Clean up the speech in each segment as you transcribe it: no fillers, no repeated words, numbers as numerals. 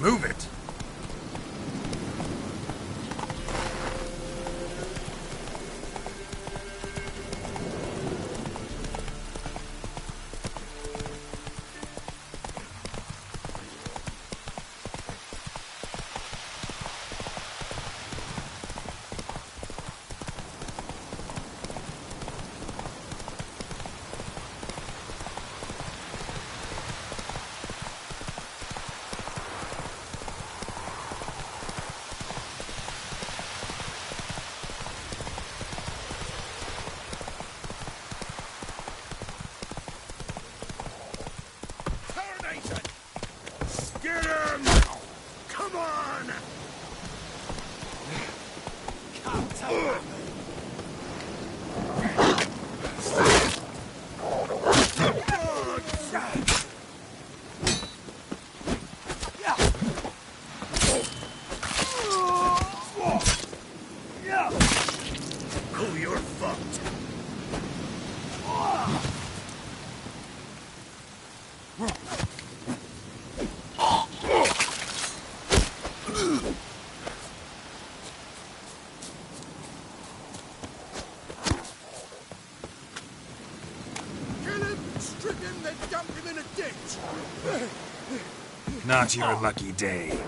Move it! Get him! Come on! Oh, you're fucked. Not your lucky day.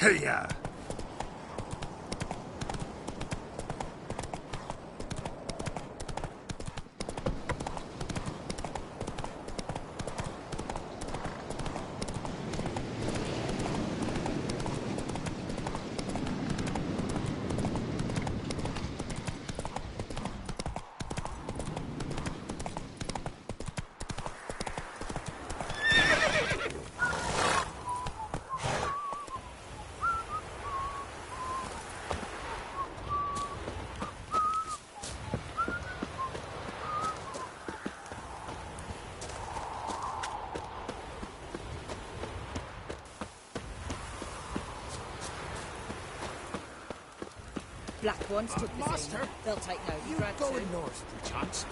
Hey-ya! Black ones took the Master, thing. They'll take no you grab going too. north, perchance?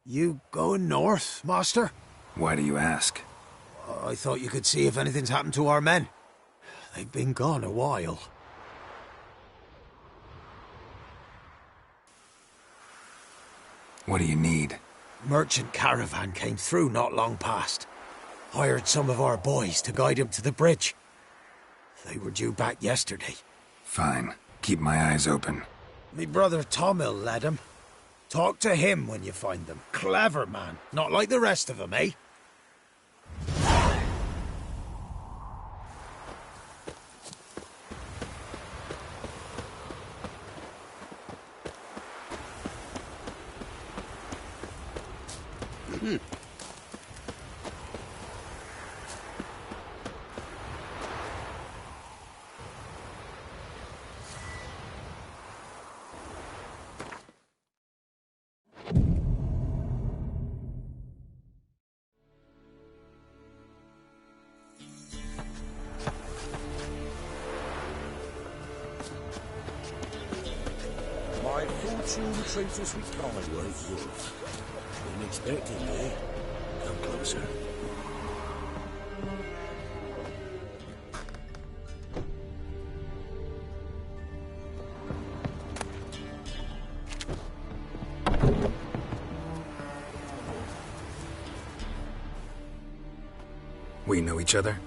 You going north, Master? Why do you ask? I thought you could see if anything's happened to our men. They've been gone a while. What do you need? Merchant caravan came through not long past. Hired some of our boys to guide him to the bridge. They were due back yesterday. Fine. Keep my eyes open. Me brother Tom'll led him. Talk to him when you find them. Clever man. Not like the rest of them, eh? truly treats us with kind, White Wolf. Been expecting me. Come closer. We know each other?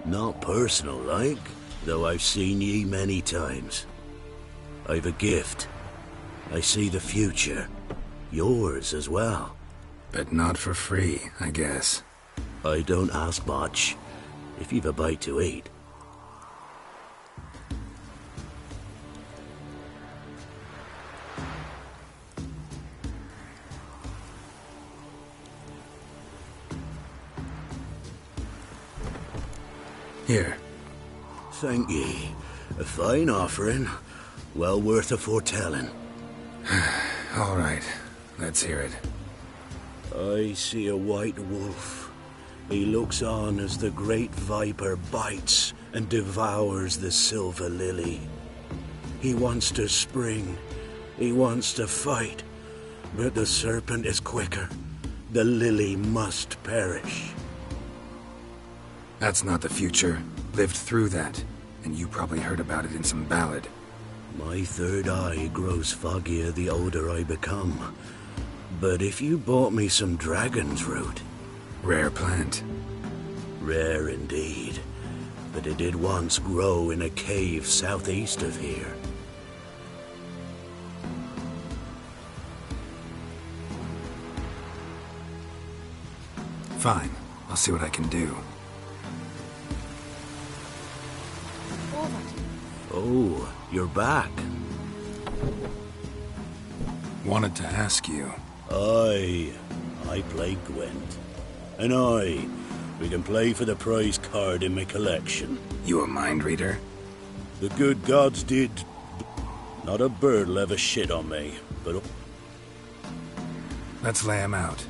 Not personal, like, though I've seen ye many times. I've a gift. I see the future. Yours as well. But not for free, I guess. I don't ask much. If you've a bite to eat. Here. Thank ye. A fine offering. Well worth a foretelling. All right. Let's hear it. I see a white wolf. He looks on as the great viper bites and devours the silver lily. He wants to spring. He wants to fight. But the serpent is quicker. The lily must perish. That's not the future. Lived through that. And you probably heard about it in some ballad. My third eye grows foggier the older I become. But if you bought me some dragon's root... Rare plant. Rare indeed. But it did once grow in a cave southeast of here. Fine. I'll see what I can do. Oh, you're back. Wanted to ask you. I play Gwent. And we can play for the prize card in my collection. You a mind reader? The good gods did. Not a bird'll ever shit on me, but... Let's lay him out.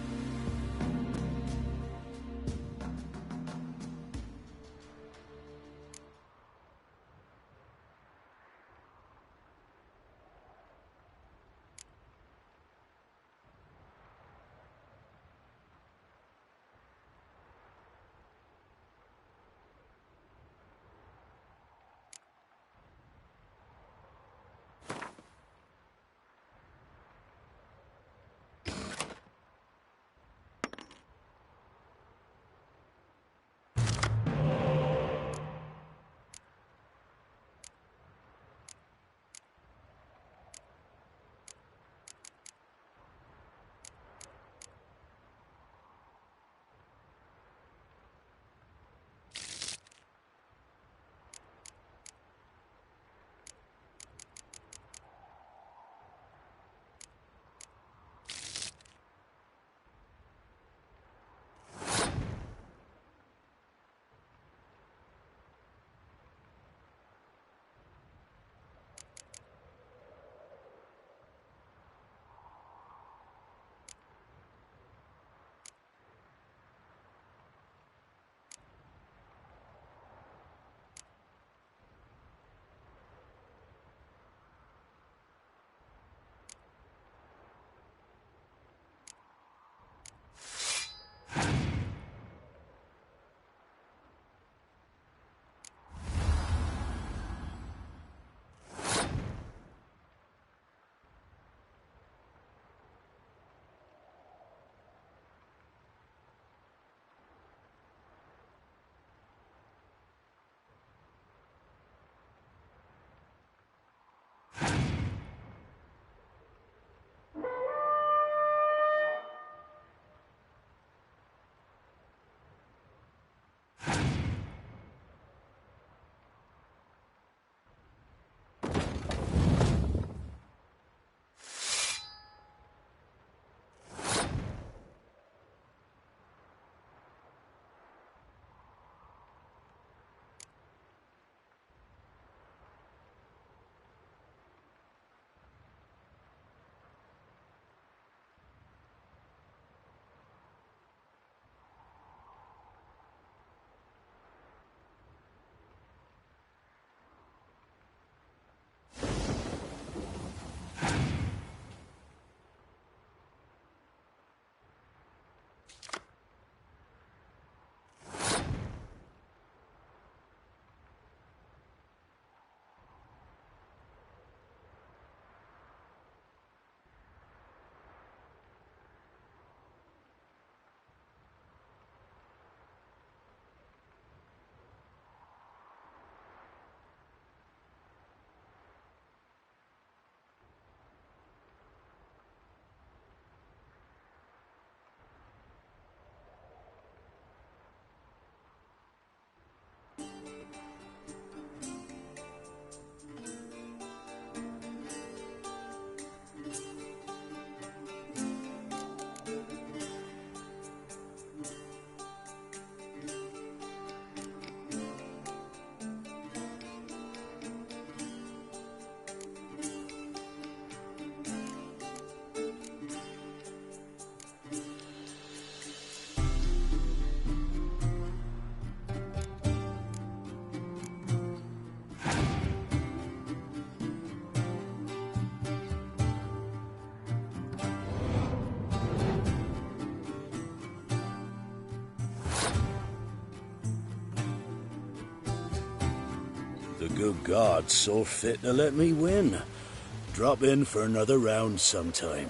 The good gods saw fit to let me win. Drop in for another round sometime.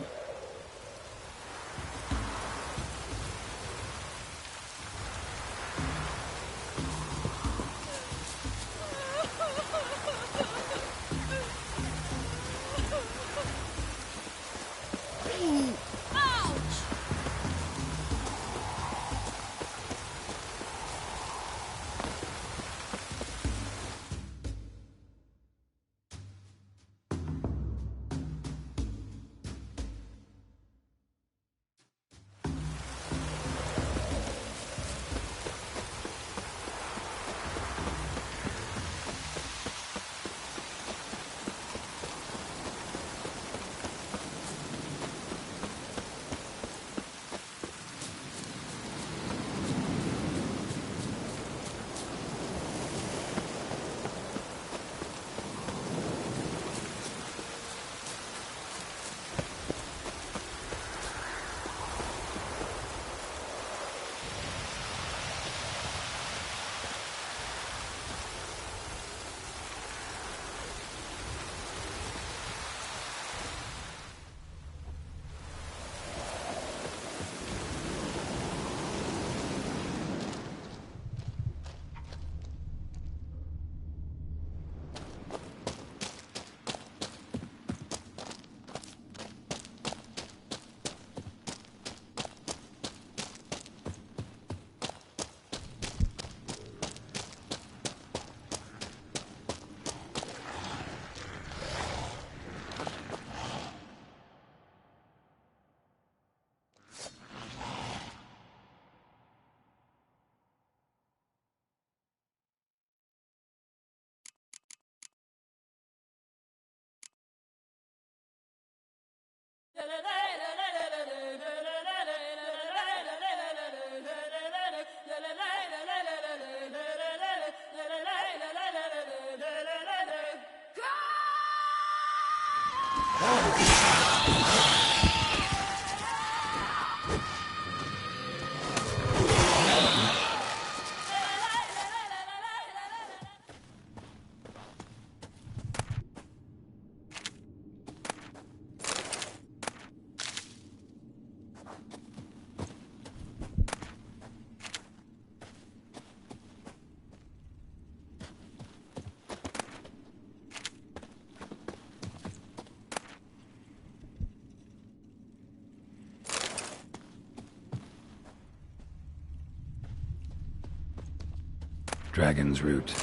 Dragon's Root.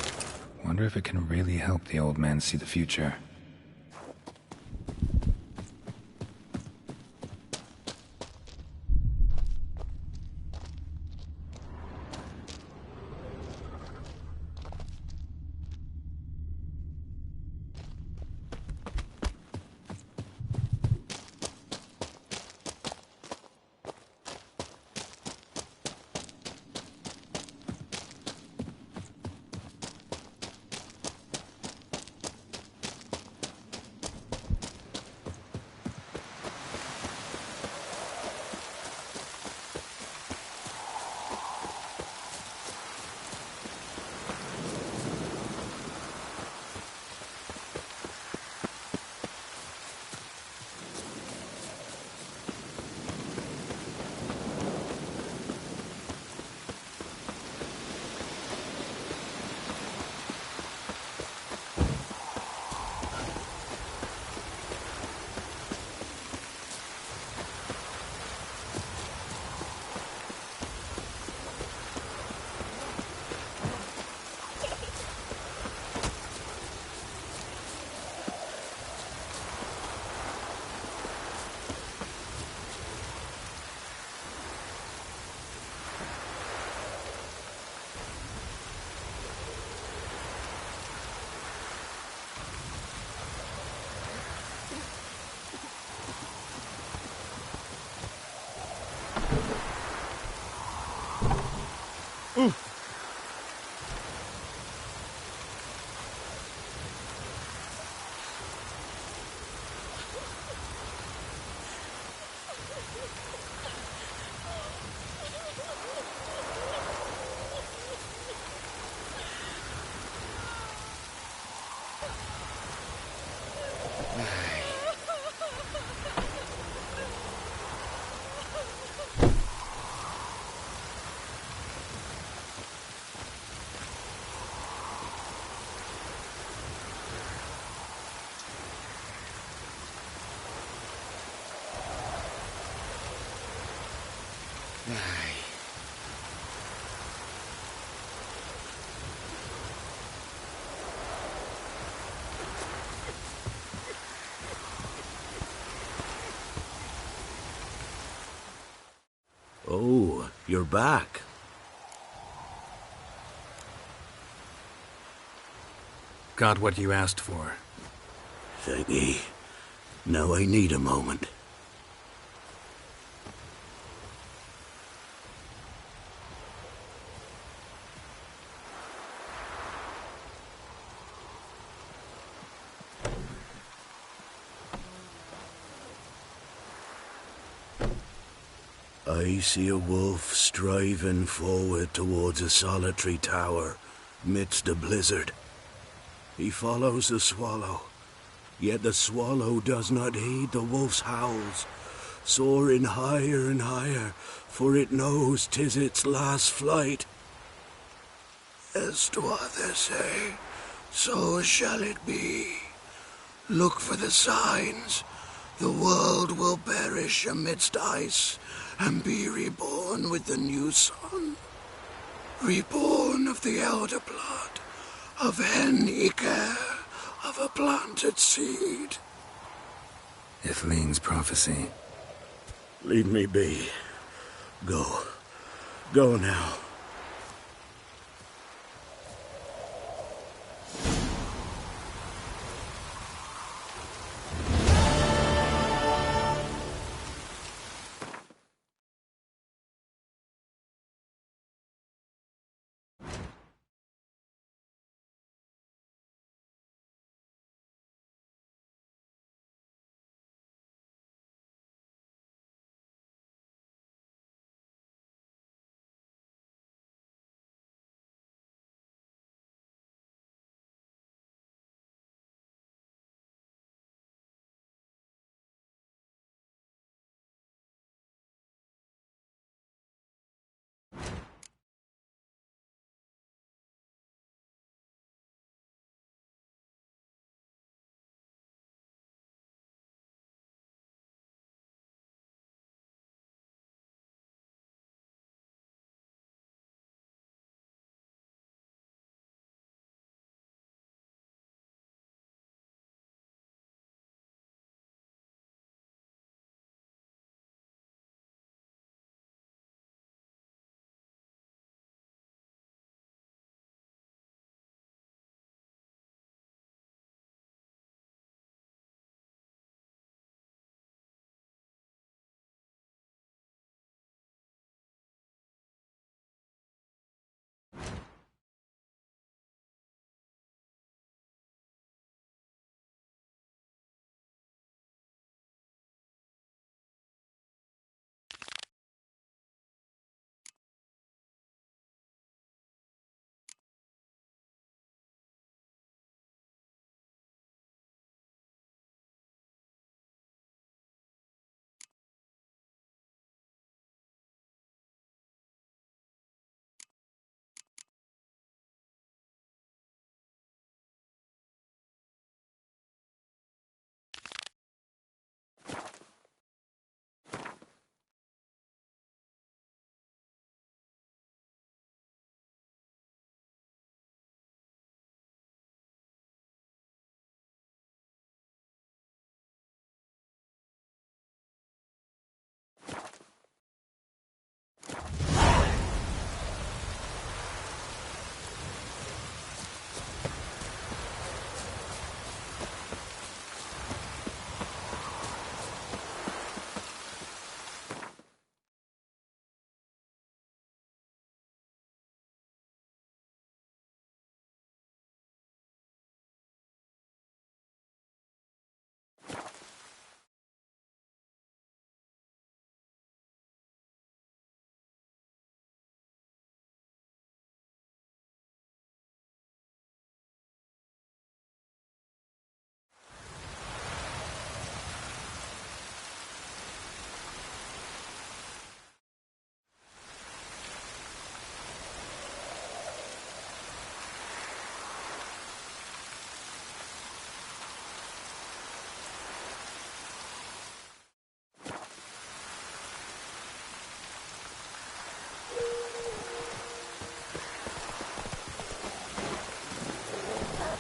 Wonder if it can really help the old man see the future. Oh, you're back. Got what you asked for. Thank ye. Now I need a moment. I see a wolf striving forward towards a solitary tower midst a blizzard. He follows the swallow, yet the swallow does not heed the wolf's howls, soaring higher and higher, for it knows 'tis its last flight. As to others say, so shall it be. Look for the signs. The world will perish amidst ice and be reborn with the new sun. Reborn of the elder blood, of hen Iker, of a planted seed. Ithleen's prophecy. Leave me be. Go. Go now.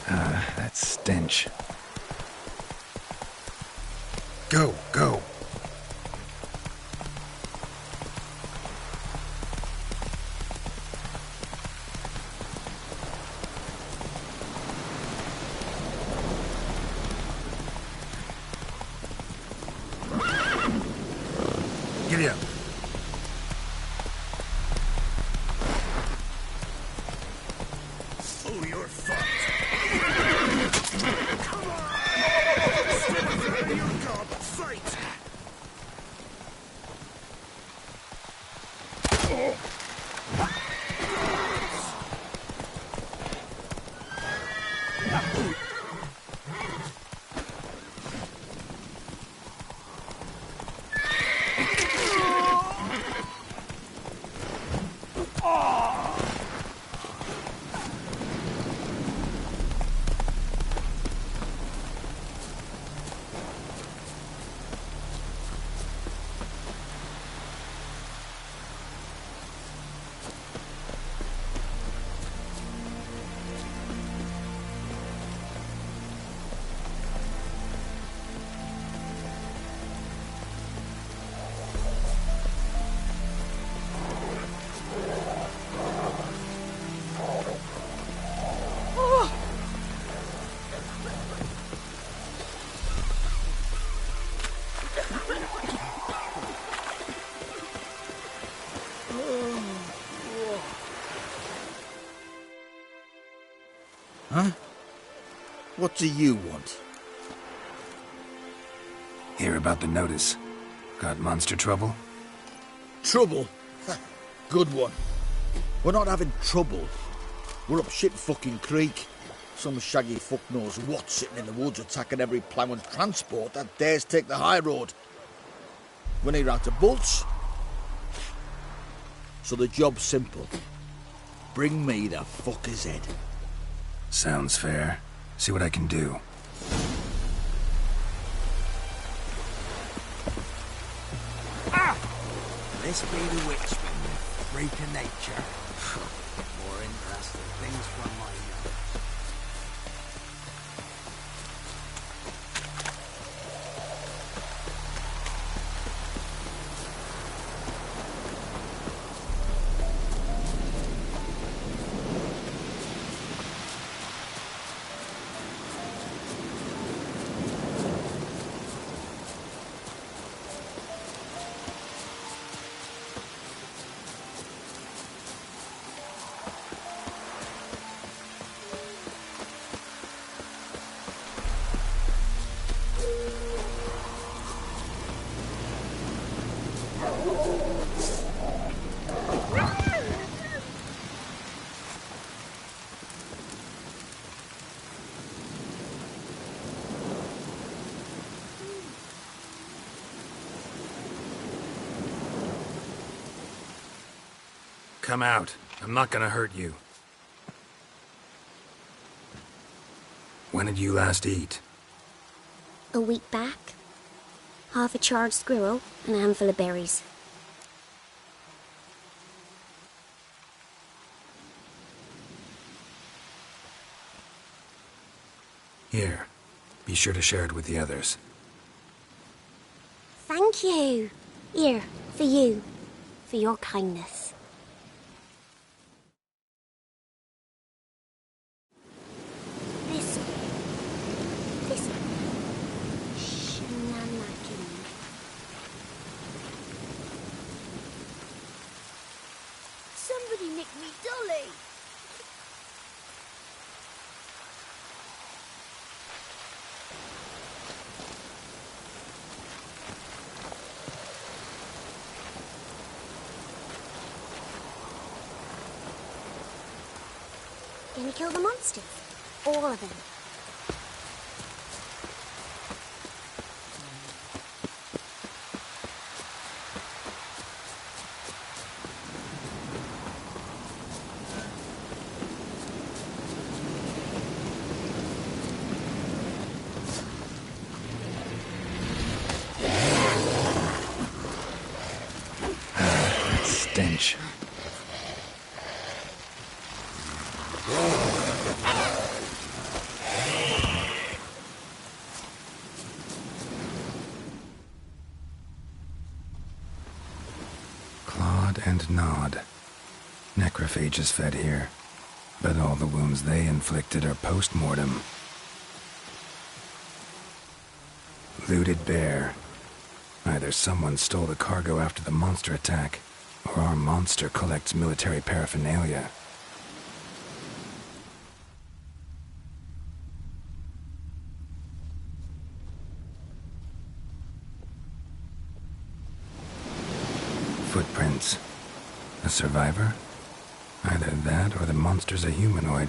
That stench. Go, go. Giddy up. Oh, you're fucked. Come on! There you go! Fight! Huh? What do you want? Hear about the notice. Got monster trouble? Trouble? Good one. We're not having trouble. We're up shit fucking creek. Some shaggy fuck knows what sitting in the woods attacking every plough and transport that dares take the high road. We need out of bolts. So the job's simple. Bring me the fucker's head. Sounds fair. See what I can do. This be the witchman, freak of nature. More interesting things from my notes. Come out. I'm not gonna hurt you. When did you last eat? A week back. Half a charred squirrel and a handful of berries. Here. Be sure to share it with the others. Thank you. Here, for you. For your kindness. This shenanigan. Somebody nicked me dolly. Gonna kill the monsters. All of them. Stench. and nod. Necrophages fed here, but all the wounds they inflicted are post-mortem. Looted bare. Either someone stole the cargo after the monster attack, or our monster collects military paraphernalia. Footprints. A survivor? Either that or the monster's a humanoid.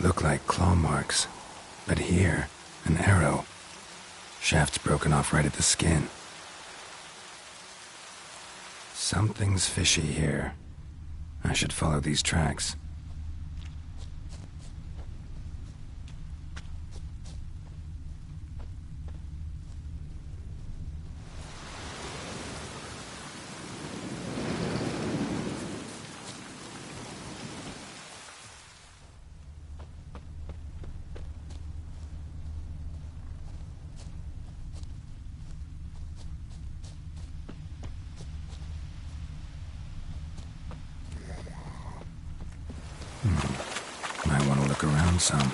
Look like claw marks. But here, an arrow. Shaft's broken off right at the skin. Something's fishy here. I should follow these tracks. Might want to look around some.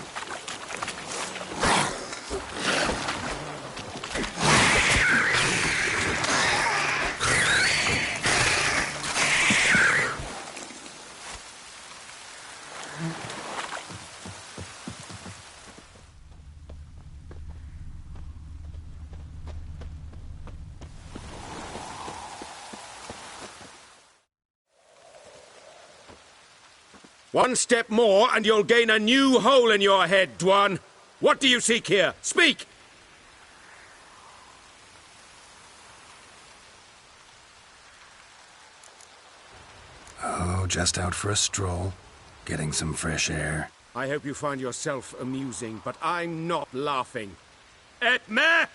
One step more, and you'll gain a new hole in your head, Dwan. What do you seek here? Speak! Oh, just out for a stroll. Getting some fresh air. I hope you find yourself amusing, but I'm not laughing. Et me!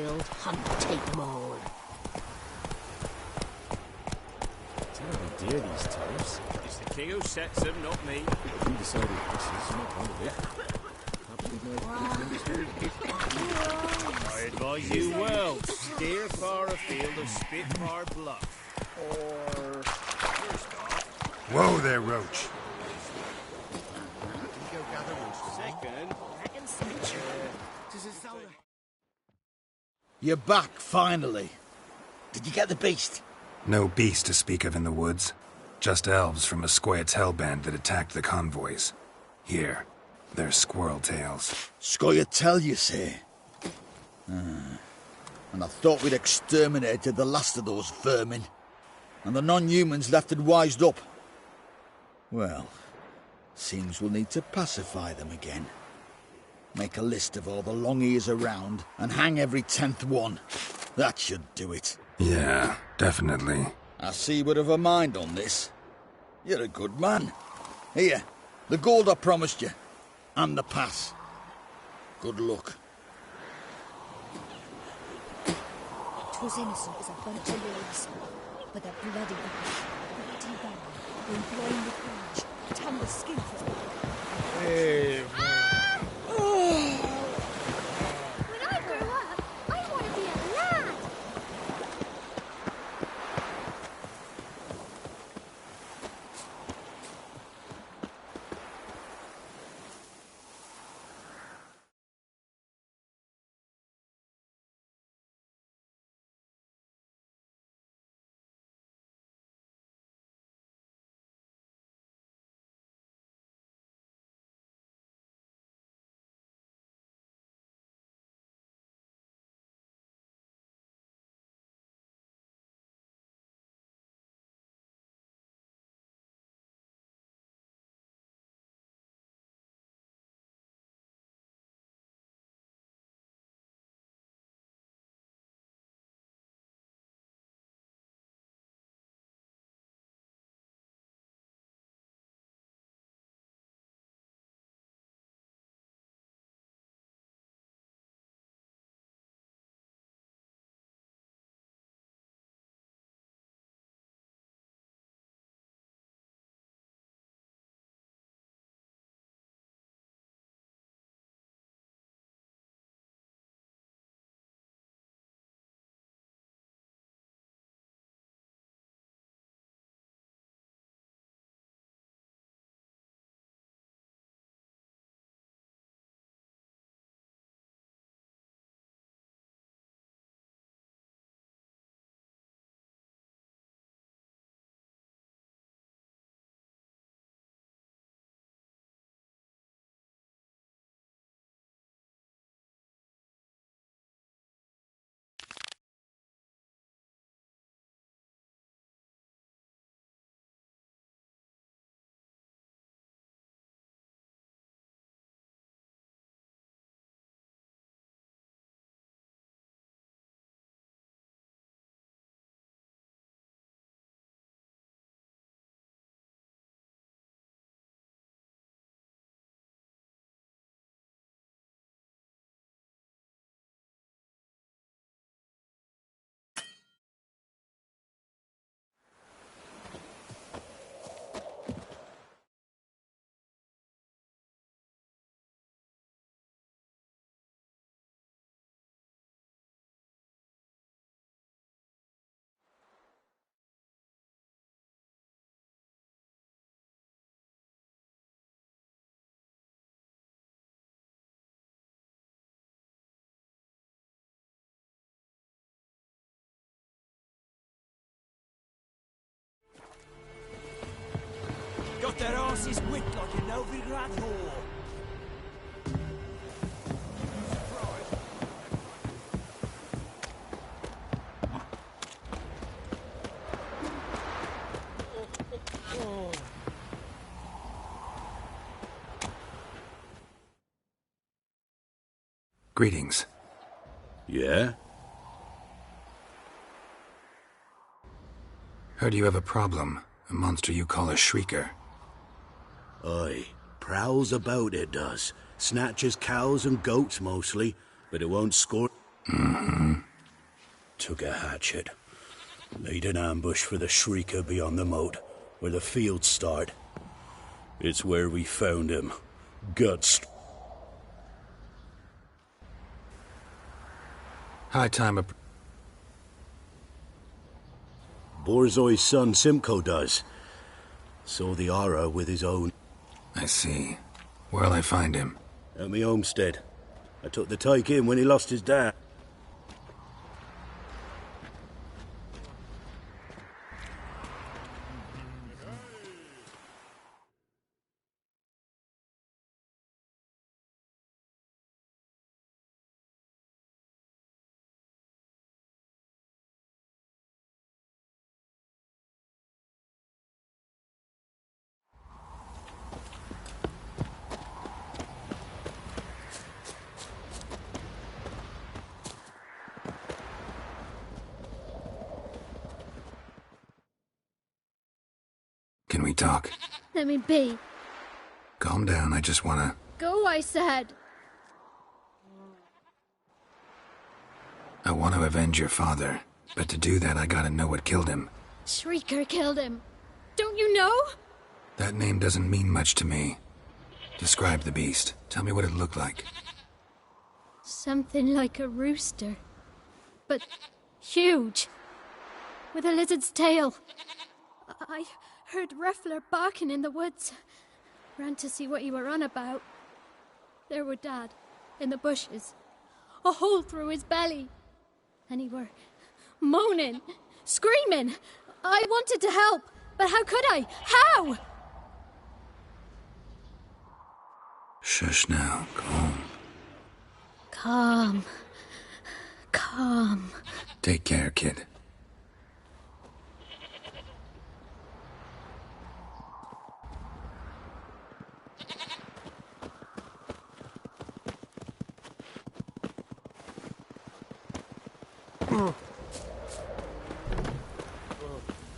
I'll hunt take them all. Terribly dear, these turfs. It's the king who sets them, not me. We decided this is not one of it. I advise you well. Steer far afield of Spitfire Bluff. Or... Whoa there, Roach. Second... You're back, finally. Did you get the beast? No beast to speak of in the woods. Just elves from a Squoyet's hellband that attacked the convoys. Here, they're squirrel tails. Squoyet tell, you say? And I thought we'd exterminated the last of those vermin. And the non-humans left and wised up. Well, seems we'll need to pacify them again. Make a list of all the long ears around and hang every 10th one. That should do it. Yeah, definitely. I see you would have a mind on this. You're a good man. Here, the gold I promised you. And the pass. Good luck. Twas innocent as a bunch of lilies, but they're bloody bad. Bloody bad. When blind with rage, tan the skin for them. Hey, When I grow up, I want to be a lad. got their asses whipped like a Novigrad whore. Greetings. Yeah? Heard you have a problem. A monster you call a shrieker. Aye. Prowls about, it does. Snatches cows and goats mostly, but it won't score... Took a hatchet. Laid an ambush for the Shrieker beyond the moat, where the fields start. It's where we found him. Guts. High time of... Borzoi's son Simcoe does. Saw the aura with his own. I see. Where'll I find him? At me homestead. I took the tyke in when he lost his dad. Can we talk? Let me be. Calm down, I just wanna... Go, I said. I want to avenge your father, but to do that I gotta know what killed him. Shrieker killed him. Don't you know? That name doesn't mean much to me. Describe the beast. Tell me what it looked like. Something like a rooster. But huge. With a lizard's tail. I heard Ruffler barking in the woods. Ran to see what you were on about. There were Dad, in the bushes. A hole through his belly. And he were moaning, screaming. I wanted to help, but how could I? How? Shush now, calm. Calm. Calm. Take care, kid.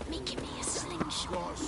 Making me a slingshot.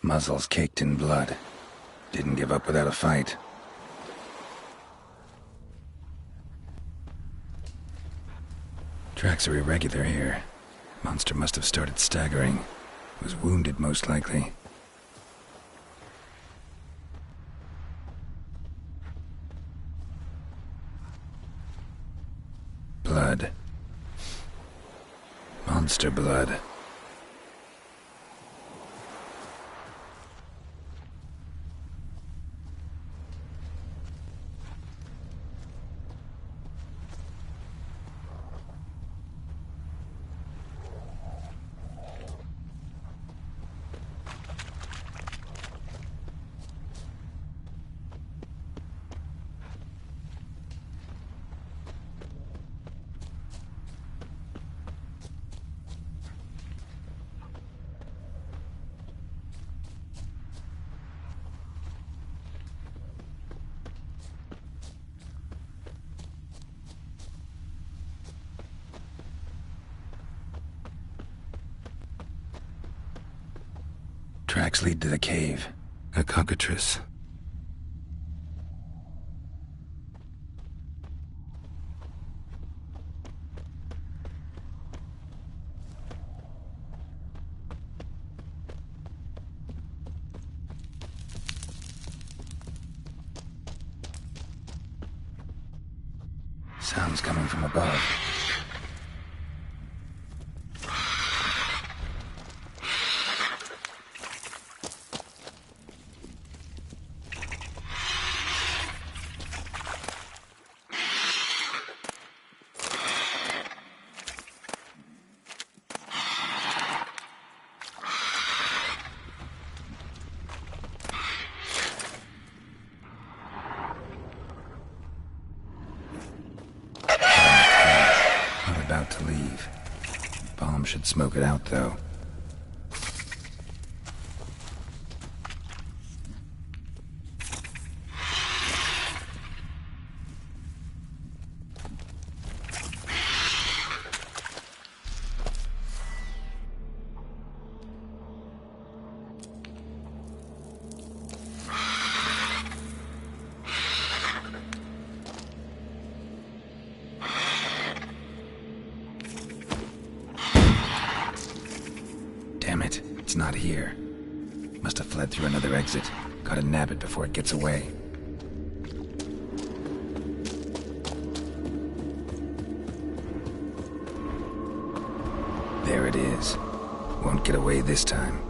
Muzzles caked in blood. Didn't give up without a fight. Tracks are irregular here. Monster must have started staggering. Was wounded, most likely. Blood. Monster blood. Tracks lead to the cave. A cockatrice. Sounds coming from above. About to leave. Bomb should smoke it out, though. Damn it, it's not here. Must have fled through another exit. Gotta nab it before it gets away. There it is. Won't get away this time.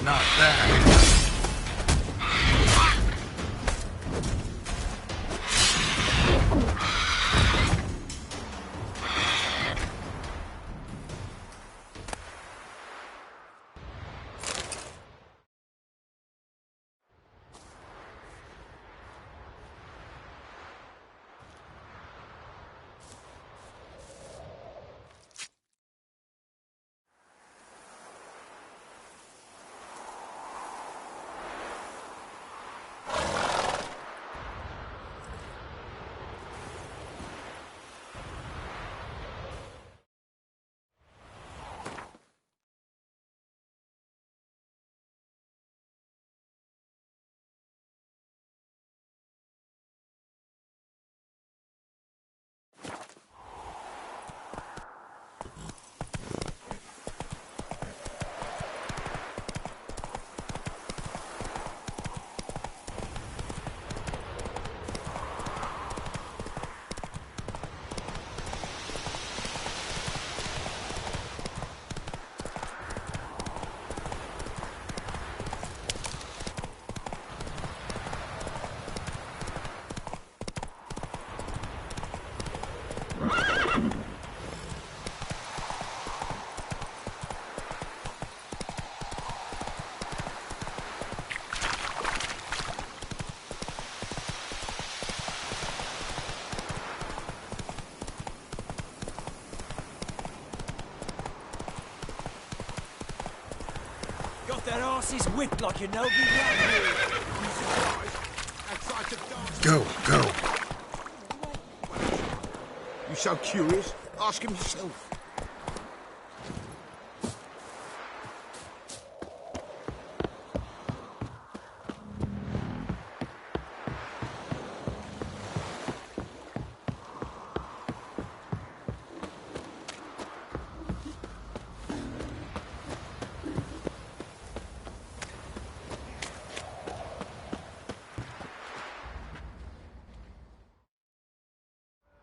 Not bad. That arse's whipped like you know me. Go, go. You so curious? Ask him yourself.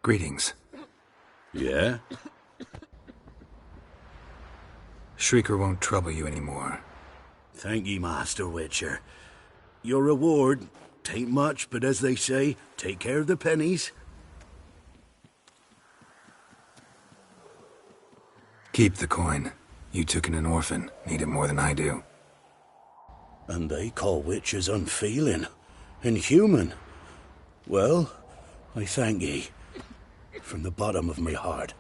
Greetings. Yeah? Shrieker won't trouble you anymore. Thank ye, Master Witcher. Your reward, tain't much, but as they say, take care of the pennies. Keep the coin. You took in an orphan. Need it more than I do. And they call witches unfeeling, inhuman. Well, I thank ye, from the bottom of my heart.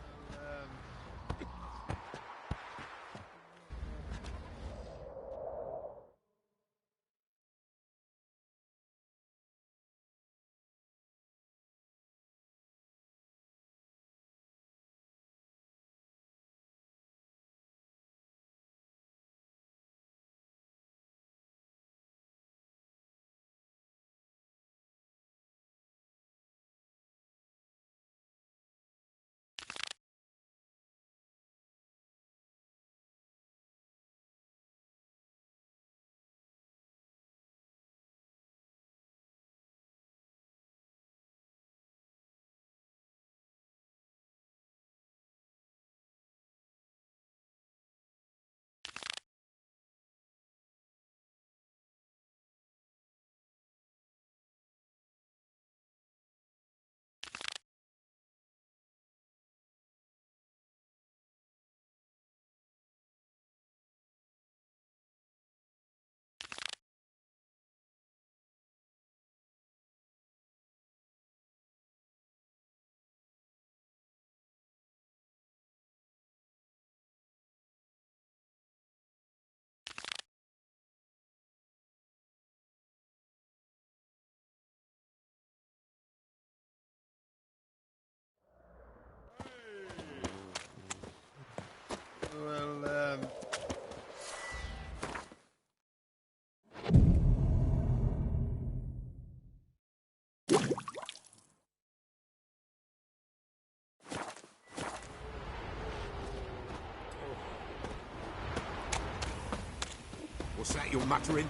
What's that you're muttering?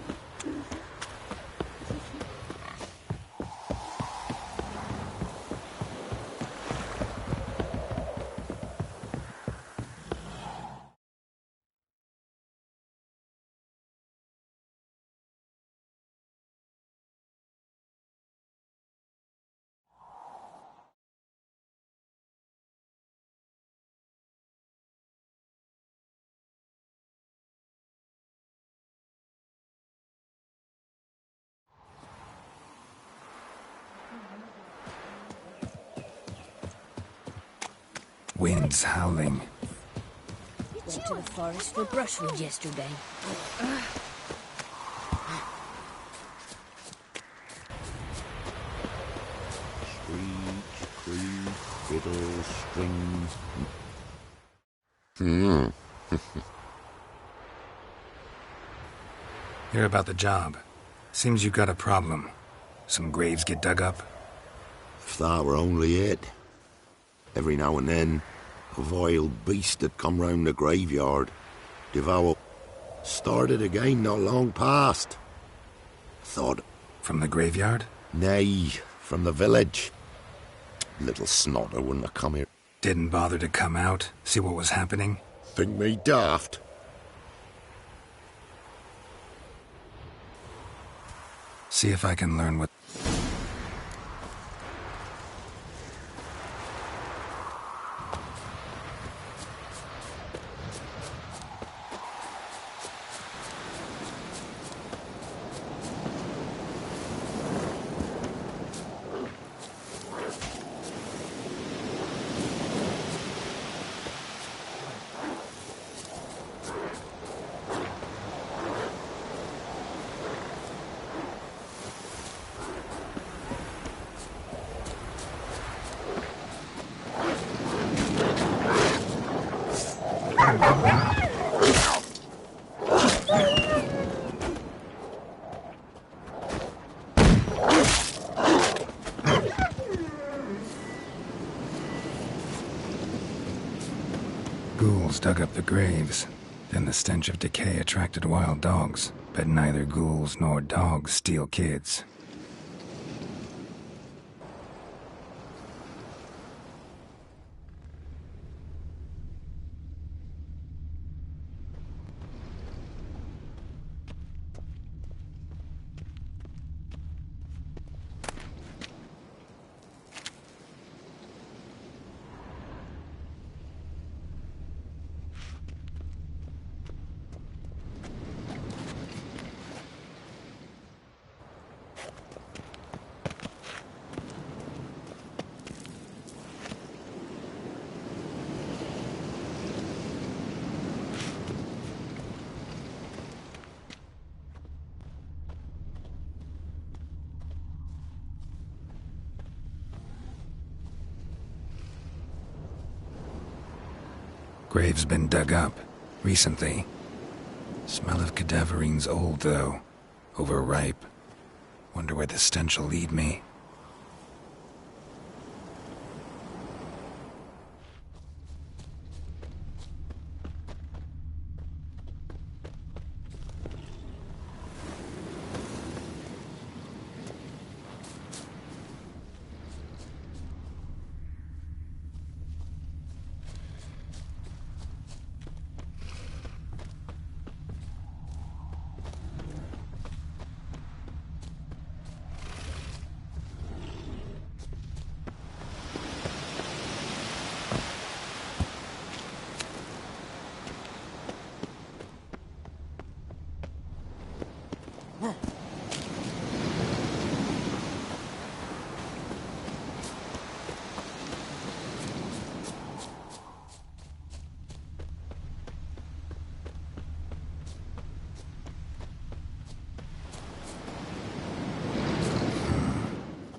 Wind's howling. Went to the forest for brushwood yesterday. Screech, creak, fiddle, strings. Hear about the job. Seems you got a problem. Some graves get dug up. If that were only it. Every now and then, a vile beast that come round the graveyard, devour. Started again not long past. Thought... From the graveyard? Nay, from the village. Little snotter wouldn't have come here. Didn't bother to come out, see what was happening? Think me daft? See if I can learn what... Ghouls dug up the graves. Then the stench of decay attracted wild dogs. But neither ghouls nor dogs steal kids. Grave's been dug up, recently. Smell of cadaverine's old, though. Overripe. Wonder where the stench will lead me.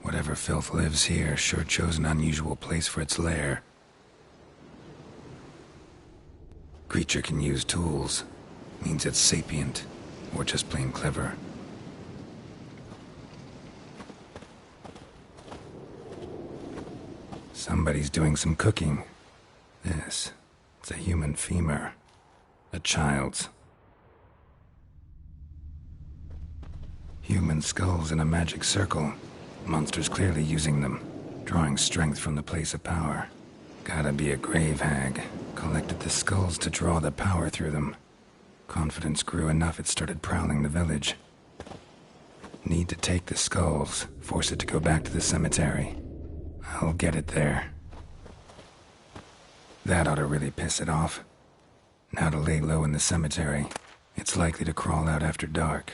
Whatever filth lives here sure chose an unusual place for its lair. Creature can use tools. Means it's sapient, or just plain clever. Somebody's doing some cooking. It's a human femur. A child's. Human skulls in a magic circle. Monsters clearly using them, drawing strength from the place of power. Gotta be a grave hag. Collected the skulls to draw the power through them. Confidence grew enough it started prowling the village. Need to take the skulls, force it to go back to the cemetery. I'll get it there. That ought to really piss it off. Now to lay low in the cemetery. It's likely to crawl out after dark.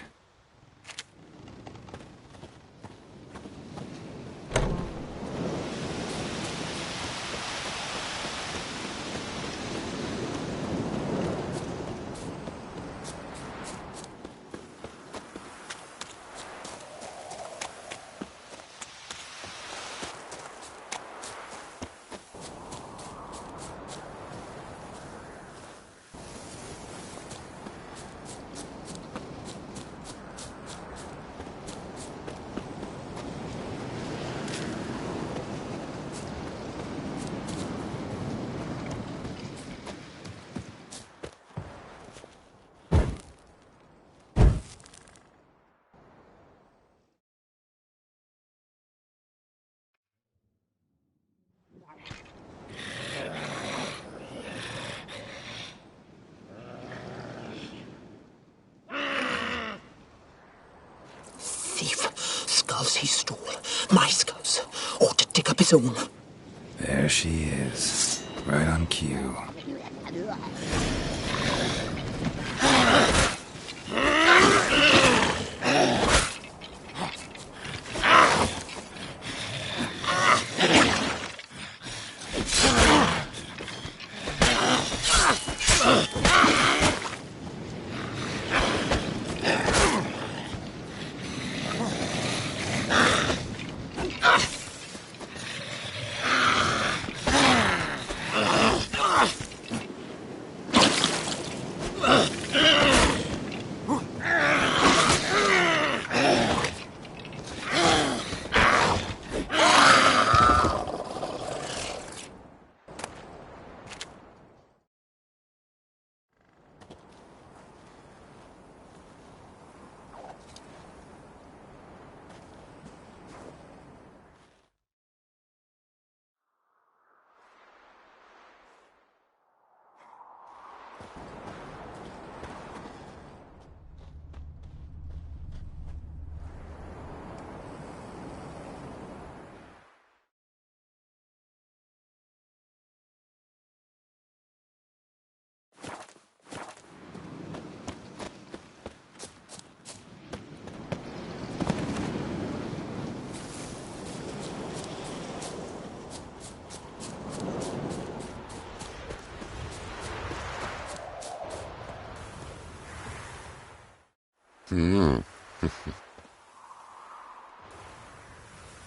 Skulls he stole. My skulls. Ought to dig up his own. There she is. Right on cue.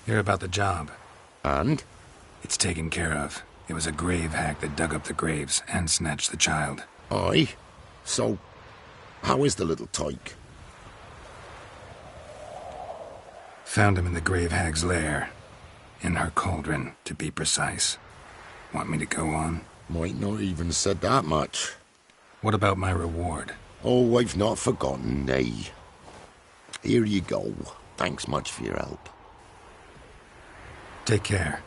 Hear about the job. And? It's taken care of. It was a grave hag that dug up the graves and snatched the child. Aye? So, how is the little tyke? Found him in the grave hag's lair. In her cauldron, to be precise. Want me to go on? Might not even said that much. What about my reward? Oh, I've not forgotten, nay. Here you go. Thanks much for your help. Take care.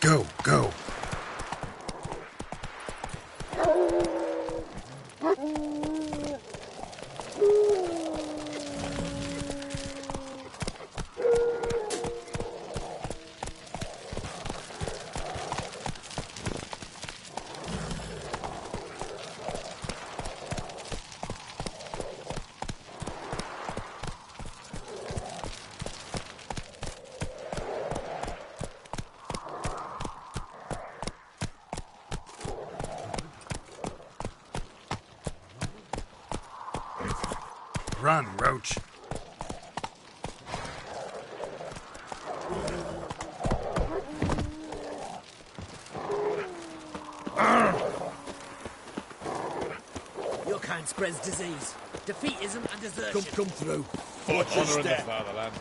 Go, go. Run, Roach. Your kind spreads disease, defeatism and desertion. Come through. Watch your step. Fatherland.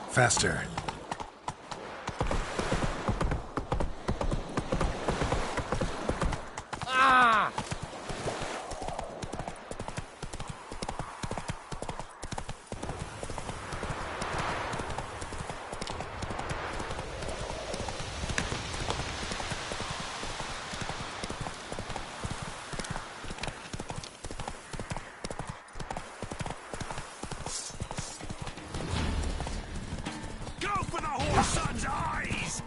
Faster. Ah! Go for the horse son's eyes!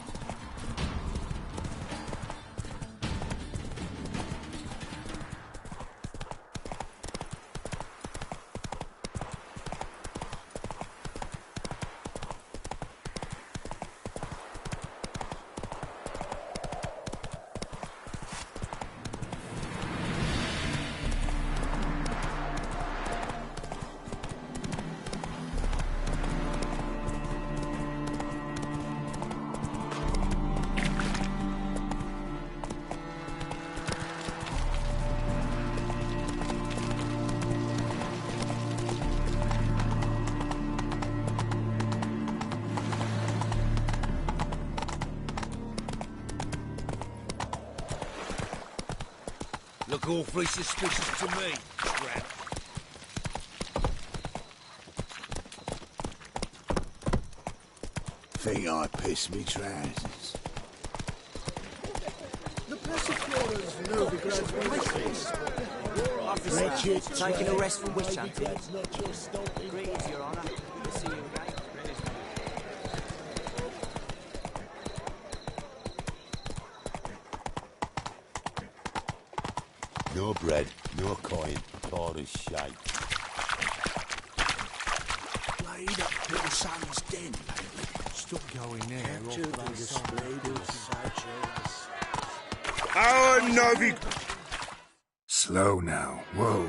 Look awfully suspicious to me, Grant. Think I pissed me trousers. The Passiflora's Novigrad Richard, taking a rest from witch hunting. Greetings, Your Honour. Good to see you again. No bread, no coin, all is shite. Laid up little son's den, lately. Stop going there. Captured and displayed in sideshows. Our Novi... Slow now. Whoa.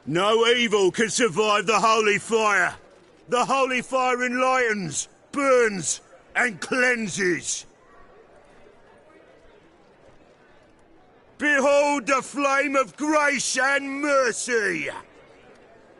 No evil can survive the holy fire. The holy fire enlightens, burns, and cleanses. Behold the flame of grace and mercy.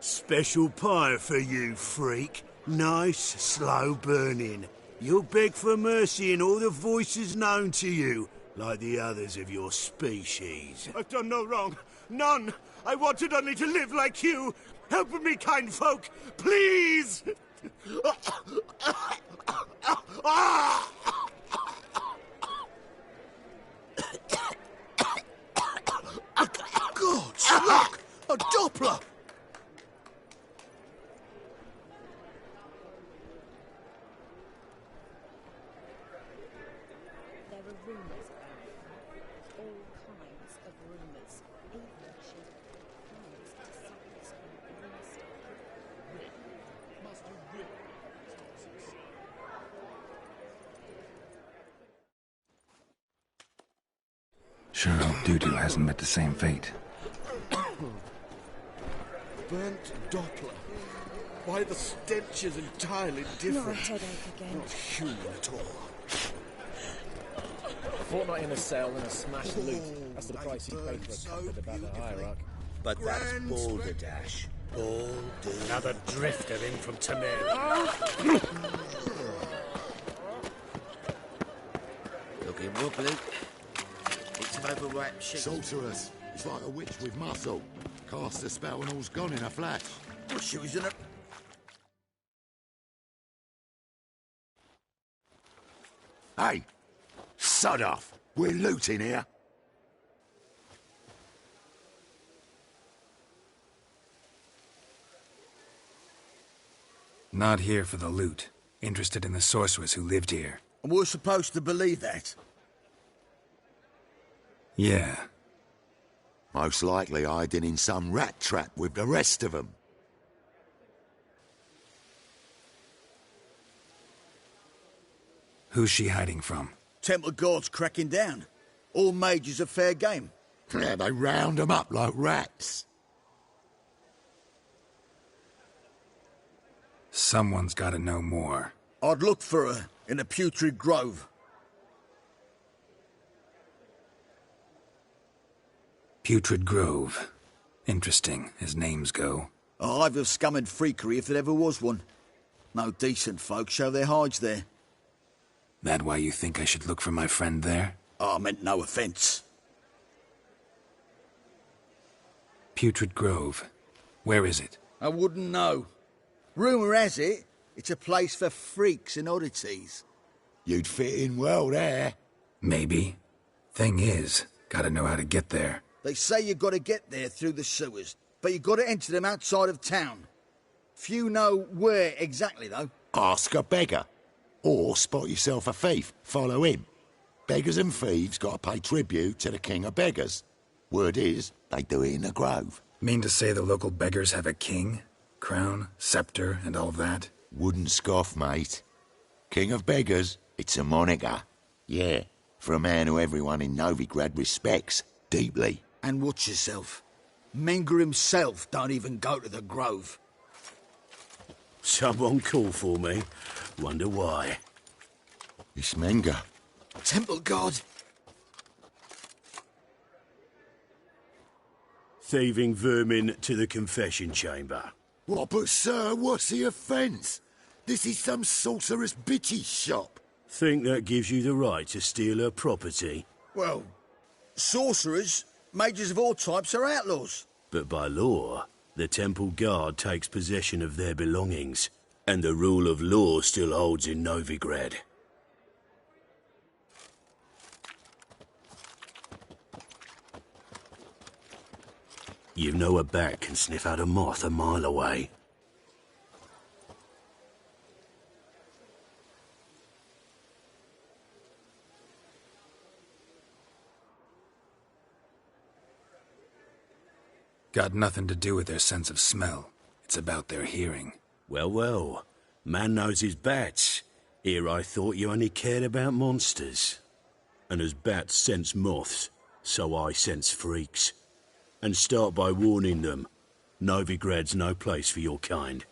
Special pyre for you, freak. Nice, slow burning. You'll beg for mercy in all the voices known to you, like the others of your species. I've done no wrong. None. I wanted only to live like you. Help me, kind folk. Please. Gods, look! A Doppler! There are rumours about it. All kinds of rumours. Even she plans to satisfy the master. Master Rick. Sure hope Dudu hasn't met the same fate. Burnt Doppler. Why, the stench is entirely different. Not a headache again. Not human at all. A fortnight in a cell and a smashed loot. That's the price he paid for a cupboard about the hierarch. But that's balderdash. Balderdash. Another drifter in from Tamir. Looking wobbly. It's an overripe sheep. Sorceress. It's like a witch with muscle. Cast a spell and all's gone in a flash. Well, she was in a... Hey! Sod off! We're looting here. Not here for the loot. Interested in the sorceress who lived here. And we're supposed to believe that? Yeah. Most likely hiding in some rat trap with the rest of them. Who's she hiding from? Temple guards cracking down. All mages are fair game. Yeah, they round them up like rats. Someone's gotta know more. I'd look for her in a putrid grove. Putrid Grove. Interesting, as names go. A hive of scum and freakery if there ever was one. No decent folk show their hides there. That why you think I should look for my friend there? I meant no offence. Putrid Grove. Where is it? I wouldn't know. Rumour has it, it's a place for freaks and oddities. You'd fit in well there. Maybe. Thing is, gotta know how to get there. They say you gotta get there through the sewers, but you gotta enter them outside of town. Few know where exactly, though. Ask a beggar. Or spot yourself a thief. Follow him. Beggars and thieves gotta pay tribute to the king of beggars. Word is, they do it in the grove. Mean to say the local beggars have a king? Crown, scepter, and all that? Wouldn't scoff, mate. King of beggars, it's a moniker. Yeah, for a man who everyone in Novigrad respects deeply. And watch yourself. Menger himself don't even go to the grove. Someone call for me. Wonder why. It's Menger. Temple guard. Thieving vermin to the confession chamber. What, but sir, what's the offence? This is some sorceress bitch's shop. Think that gives you the right to steal her property? Well, sorcerers, mages of all types are outlaws. But by law, the temple guard takes possession of their belongings, and the rule of law still holds in Novigrad. You know a bat can sniff out a moth a mile away. Got nothing to do with their sense of smell. It's about their hearing. Well, well. Man knows his bats. Here I thought you only cared about monsters. And as bats sense moths, so I sense freaks. And start by warning them. Novigrad's no place for your kind.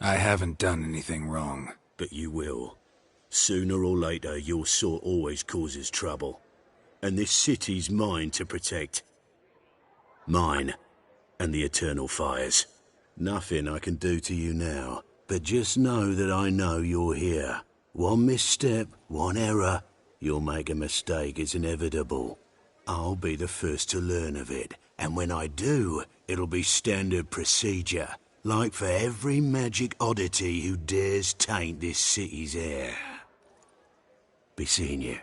I haven't done anything wrong. But you will. Sooner or later, your sort always causes trouble. And this city's mine to protect. Mine and the eternal fires. Nothing I can do to you now, but just know that I know you're here. One misstep, one error, you'll make a mistake, it's inevitable. I'll be the first to learn of it, and when I do, it'll be standard procedure, like for every magic oddity who dares taint this city's air. Be seeing you.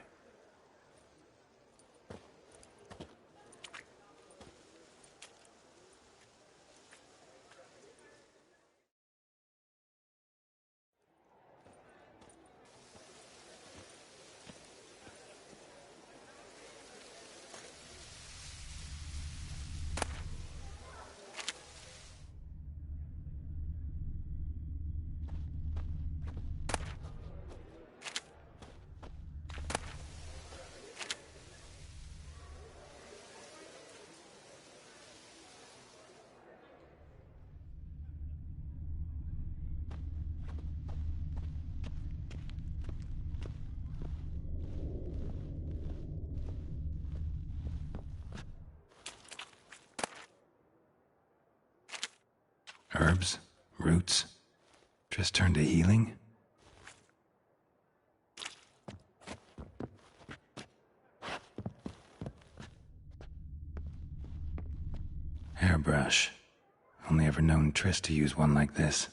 Herbs? Roots? Just turned to healing? Hairbrush. Only ever known Triss to use one like this.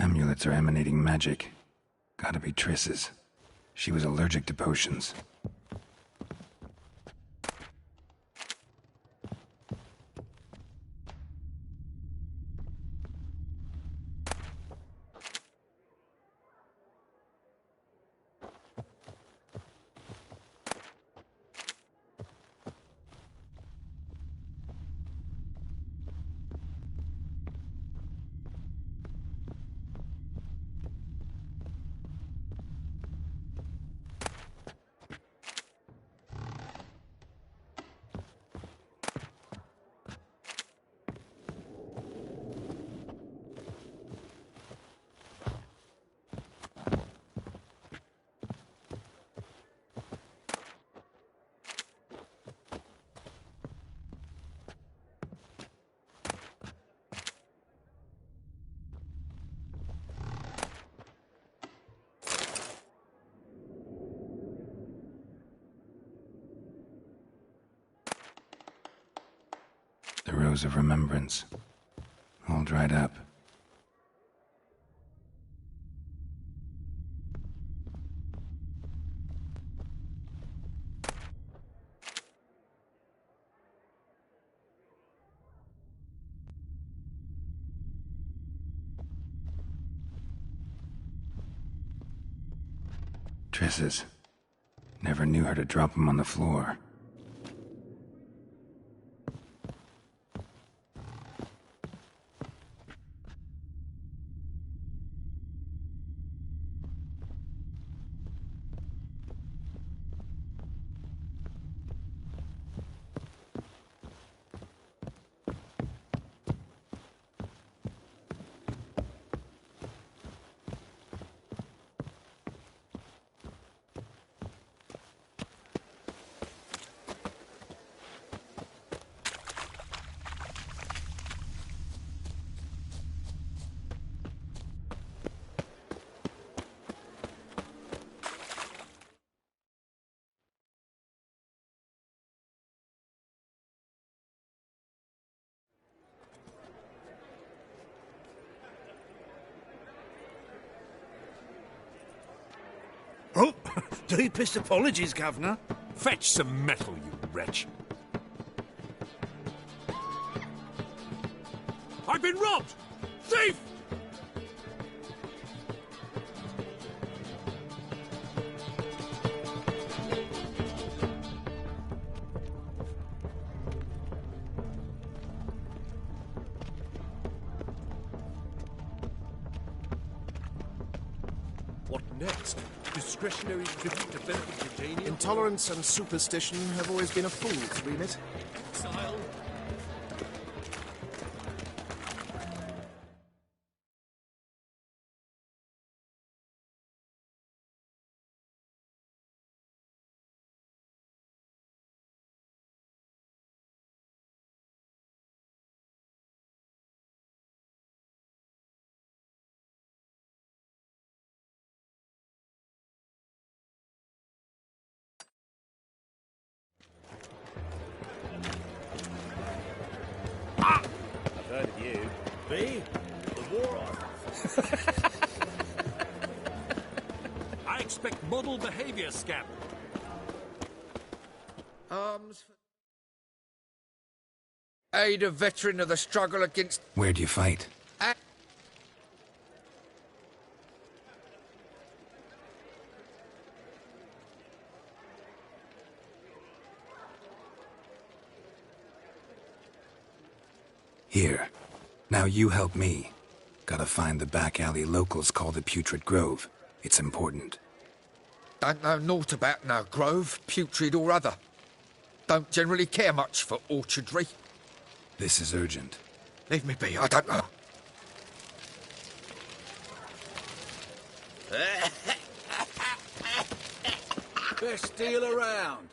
amulets are emanating magic. Gotta be Triss's. She was allergic to potions. The Rose of Remembrance. All dried up. Triss's. Never knew her to drop them on the floor. Oh, deepest apologies, Governor. Fetch some metal, you wretch. I've been robbed! Thief! What next? Discretionary tribute to benefit Virginia. Intolerance and superstition have always been a fool's remit. Exile. I've heard of you. Me? The War Office. I expect model behavior, Scamp. Arms for... Aid a veteran of the struggle against... Where do you fight? Here. Now you help me. Gotta find the back alley locals call the Putrid Grove. It's important. Don't know naught about no grove, putrid or other. Don't generally care much for orchardry. This is urgent. Leave me be, I don't know. Best deal around.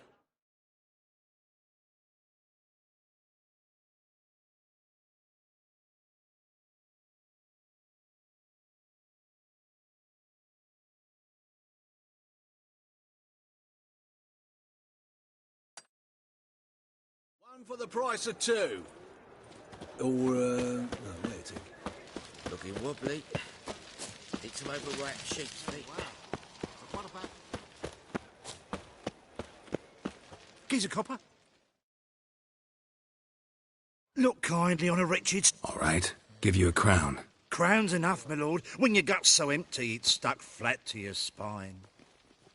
One for the price of two. Or, no, wait a tick. Looking wobbly. It's some overripe sheep's feet. Wow. What about... Gives a copper. Look kindly on a wretched... All right, give you a crown. Crown's enough, my lord. When your gut's so empty, it's stuck flat to your spine.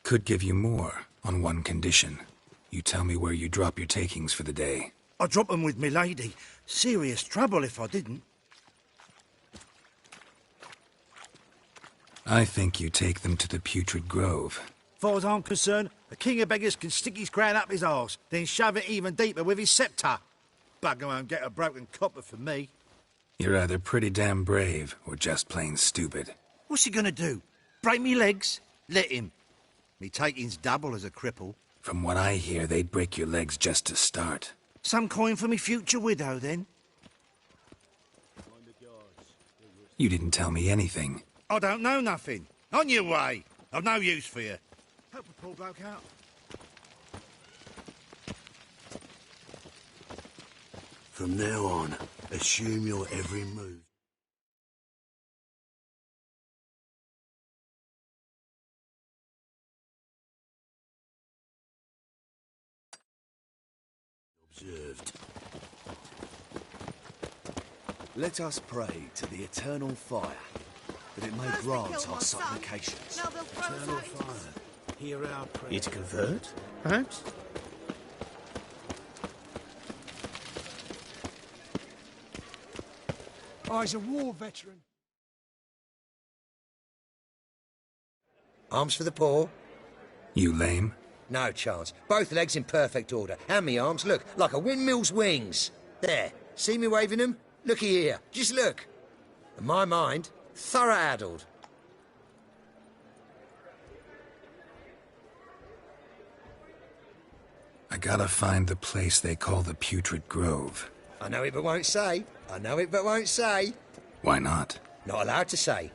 Could give you more, on one condition. You tell me where you drop your takings for the day. I'd drop 'em with me lady. Serious trouble if I didn't. I think you take them to the Putrid Grove. Far as I'm concerned, a king of beggars can stick his crown up his arse, then shove it even deeper with his sceptre. Bugger won't get a broken copper from me. You're either pretty damn brave, or just plain stupid. What's he gonna do? Break me legs? Let him. Me taking's double as a cripple. From what I hear, they'd break your legs just to start. Some coin for me future widow, then? You didn't tell me anything. I don't know nothing. On your way. I've no use for you. Help the poor bloke out. From now on, assume your every move. Observed. Let us pray to the eternal fire, that it may grant our supplications. Eternal fire, hear our prayer. You to convert, perhaps? I's a war veteran. Arms for the poor? You lame? No chance. Both legs in perfect order. And me arms, look, like a windmill's wings. There. See me waving them? Looky here. Just look. And my mind, thorough addled. I gotta find the place they call the Putrid Grove. I know it but won't say. I know it but won't say. Why not? Not allowed to say.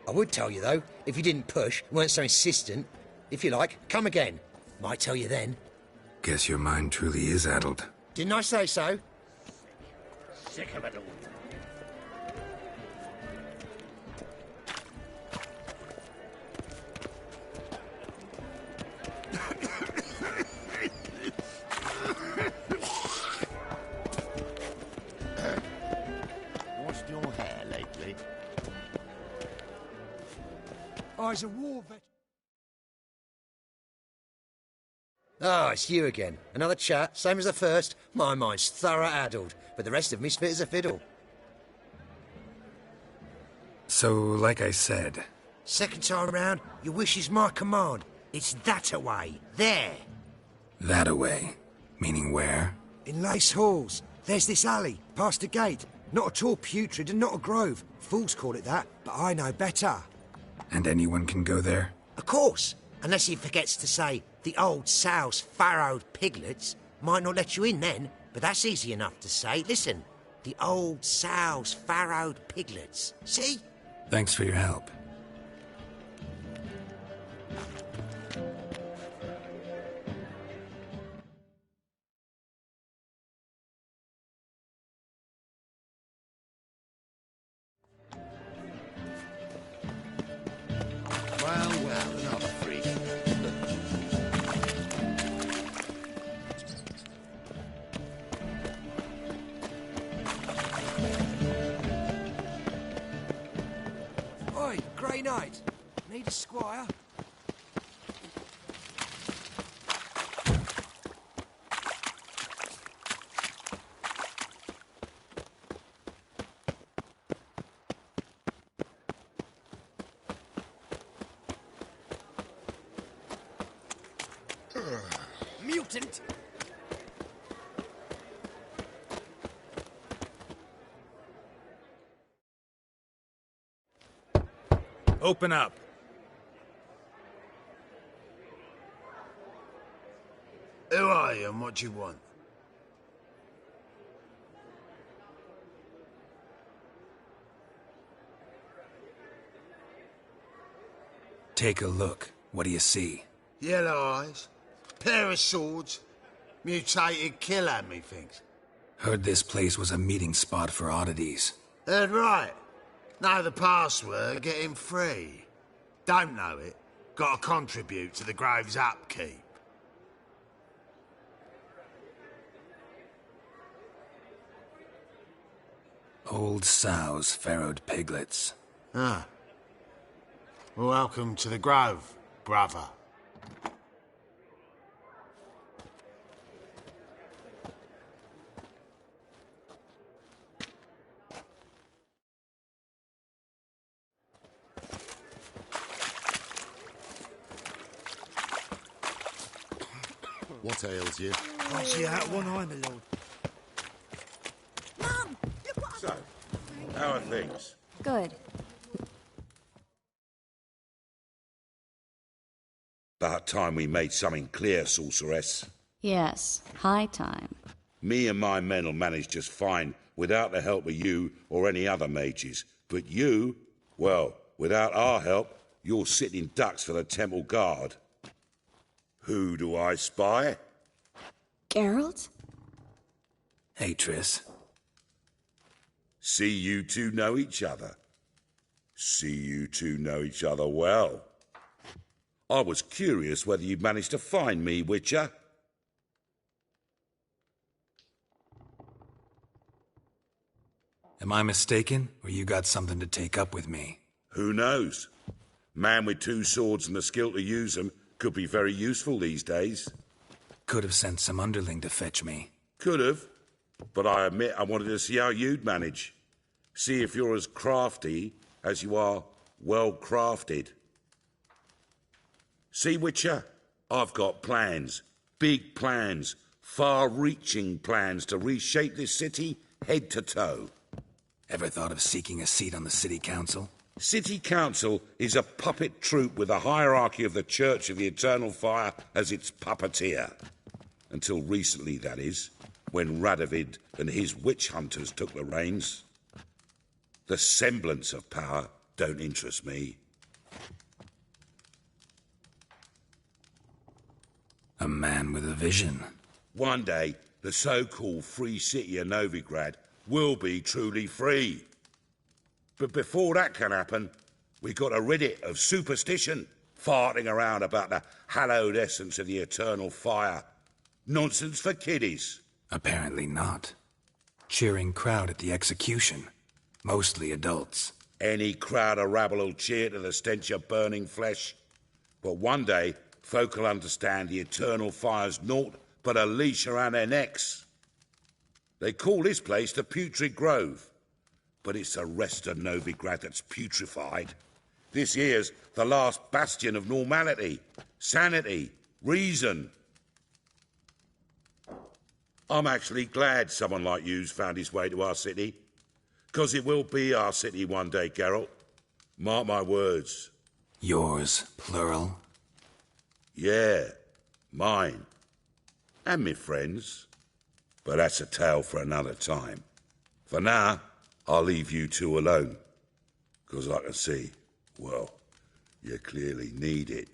I would tell you, though, if you didn't push, weren't so insistent. If you like, come again. Might tell you then. Guess your mind truly is addled. Didn't I say so? Sick of it all. Washed your hair lately? I's a war veteran. Oh, it's you again. Another chat, same as the first. My mind's thorough addled, but the rest of me's fit as a fiddle. So, like I said... Second time round, your wish is my command. It's that away. There. That away? Meaning where? In Lace Halls. There's this alley, past the gate. Not at all putrid and not a grove. Fools call it that, but I know better. And anyone can go there? Of course. Unless he forgets to say, the old sow's farrowed piglets. Might not let you in then, but that's easy enough to say. Listen, the old sow's farrowed piglets. See? Thanks for your help. Well, another freak. Oi, Grey Knight. Need a squire? Mutant! Open up. Who are you and what do you want? Take a look. What do you see? Yellow eyes, pair of swords, mutated killer, methinks. Heard this place was a meeting spot for oddities. Heard right. Know the password, get him free. Don't know it, gotta contribute to the Grove's upkeep. Old sows, farrowed piglets. Ah. Welcome to the Grove, brother. What ails you? I see out one eye, my lord. Mum! So, how are things? Good. About time we made something clear, sorceress. Yes, high time. Me and my men'll manage just fine without the help of you or any other mages. But you, well, without our help, you're sitting ducks for the temple guard. Who do I spy? Geralt? Hey, Triss. See you two know each other. See you two know each other well. I was curious whether you'd managed to find me, Witcher. Am I mistaken, or you got something to take up with me? Who knows? Man with two swords and the skill to use them could be very useful these days. Could have sent some underling to fetch me. Could have, but I admit I wanted to see how you'd manage. See if you're as crafty as you are well-crafted. See, Witcher, I've got plans. Big plans. Far-reaching plans to reshape this city head to toe. Ever thought of seeking a seat on the city council? City Council is a puppet troupe with the hierarchy of the Church of the Eternal Fire as its puppeteer. Until recently, that is, when Radovid and his witch hunters took the reins. The semblance of power don't interest me. A man with a vision. One day, the so-called free city of Novigrad will be truly free. But before that can happen, we got to rid it of superstition, farting around about the hallowed essence of the eternal fire. Nonsense for kiddies. Apparently not. Cheering crowd at the execution. Mostly adults. Any crowd of rabble will cheer to the stench of burning flesh. But one day, folk will understand the eternal fire's naught but a leash around their necks. They call this place the Putrid Grove. But it's the rest of Novigrad that's putrefied. This here's the last bastion of normality, sanity, reason. I'm actually glad someone like you's found his way to our city. 'Cause it will be our city one day, Geralt. Mark my words. Yours, plural? Yeah, mine. And me friends. But that's a tale for another time. For now, I'll leave you two alone. 'Cause I can see, well, you clearly need it.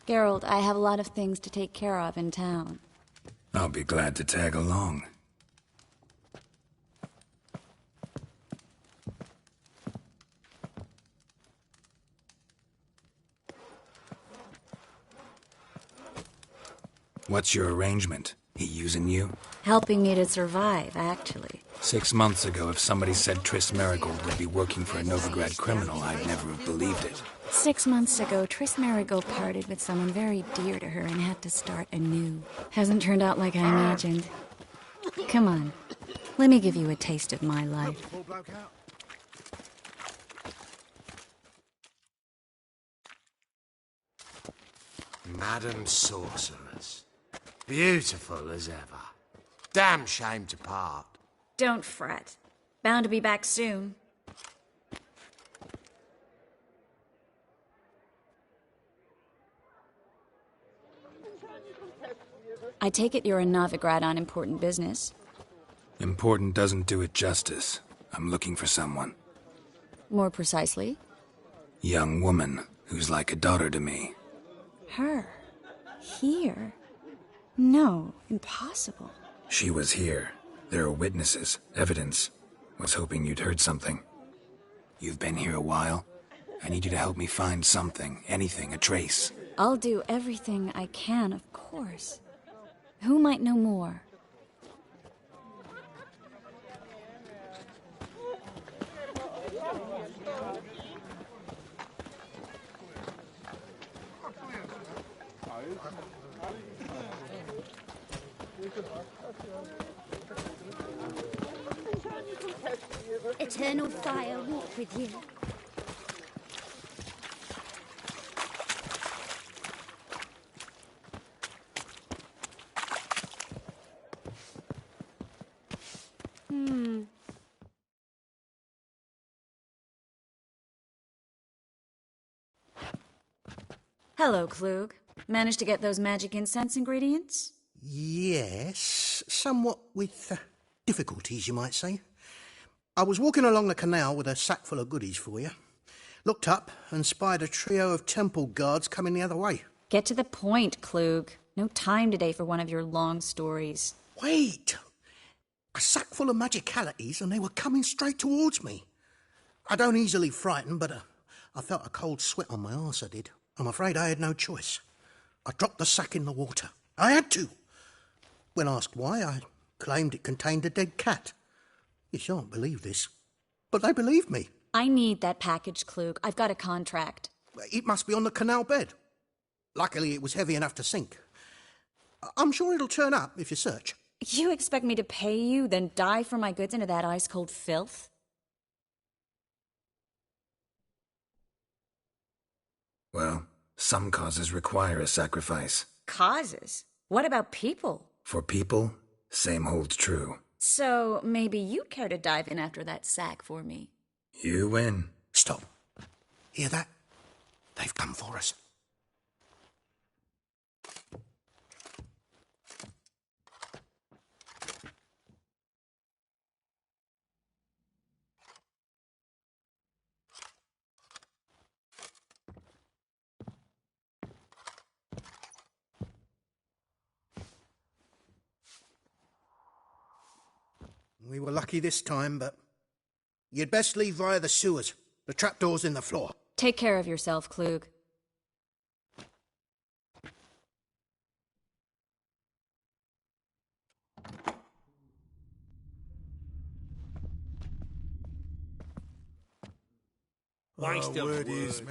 Geralt, I have a lot of things to take care of in town. I'll be glad to tag along. What's your arrangement? He using you? Helping me to survive, actually. 6 months ago, if somebody said Triss Marigold would be working for a Novigrad criminal, I'd never have believed it. 6 months ago, Triss Marigold parted with someone very dear to her and had to start anew. Hasn't turned out like I imagined. Come on, let me give you a taste of my life. Madam Sorceress. Beautiful as ever. Damn shame to part. Don't fret. Bound to be back soon. I take it you're in Novigrad on important business. Important doesn't do it justice. I'm looking for someone. More precisely? Young woman who's like a daughter to me. Her? Here? No, impossible. She was here. There are witnesses, evidence. Was hoping you'd heard something. You've been here a while. I need you to help me find something, anything, a trace. I'll do everything I can, of course. Who might know more? Eternal fire walk with you. Hello, Klug. Managed to get those magic incense ingredients? Yes, somewhat with difficulties, you might say. I was walking along the canal with a sack full of goodies for you. Looked up and spied a trio of temple guards coming the other way. Get to the point, Klug. No time today for one of your long stories. Wait! A sack full of magicalities and they were coming straight towards me. I don't easily frighten, but I felt a cold sweat on my arse, I did. I'm afraid I had no choice. I dropped the sack in the water. I had to. When asked why, I claimed it contained a dead cat. You shan't believe this, but they believed me. I need that package, Klug. I've got a contract. It must be on the canal bed. Luckily, it was heavy enough to sink. I'm sure it'll turn up if you search. You expect me to pay you, then dive for my goods into that ice-cold filth? Well, some causes require a sacrifice. Causes? What about people? For people, same holds true. So maybe you'd care to dive in after that sack for me. You win. Stop. Hear that? They've come for us. We were lucky this time, but you'd best leave via the sewers. The trapdoor's in the floor. Take care of yourself, Klug. Waste of word word. is,